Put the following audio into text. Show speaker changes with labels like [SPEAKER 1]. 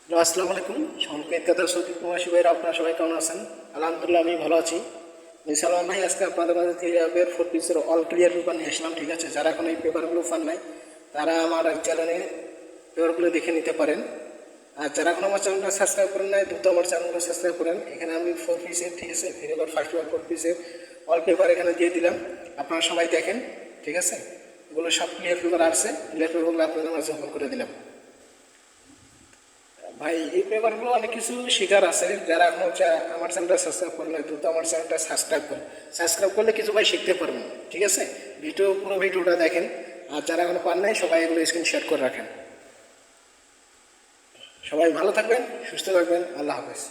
[SPEAKER 1] Hello, আসসালামু আলাইকুম। সংকেত কথা সৌদি প্রবাসী ভাইরা, আপনারা সবাই কেমন আছেন? আলহামদুলিল্লাহ, আমি ভালো আছি। আমি সালমান ভাই, আজকে আপনাদের মাঝে 3 4 পিসের অল ক্লিয়ার পেপার নিয়ে আসলাম। ঠিক আছে, যারা এখন এই পেপারগুলো পান নাই তারা আমার চ্যানেলে পেপারগুলো দেখে নিতে পারেন। আর যারা এখন আমার চ্যানেলটা সাবস্ক্রাইব করেন নাই, দ্রুত আমার চ্যানেলটা সাবস্ক্রাইব করেন। এখানে আমি 4 পিসের, ঠিক আছে, 3 ফার্স্ট পেপার 4 পিসের অল পেপার এখানে দিয়ে দিলাম। আপনারা সবাই দেখেন, ঠিক আছে। এগুলো সব ক্লিয়ার পেপার আসছে। ক্লিয়ার পেপারগুলো আপনাদের মাঝে ওপেন করে দিলাম। ভাই, এই পেপারগুলো অনেক কিছু শেখার আছে। যারা এখন হচ্ছে আমার চ্যানেলটা সাবস্ক্রাইব করলে দ্রুত আমার চ্যানেলটা সাবস্ক্রাইব করেন। সাবস্ক্রাইব করলে কিছু ভাই শিখতে পারবেন, ঠিক আছে। পুরো ভিডিওটা দেখেন। আর যারা এখনো পান নাই, সবাই এগুলো স্ক্রিনশট করে রাখেন। সবাই ভালো থাকবেন, সুস্থ থাকবেন। আল্লাহ হাফেজ।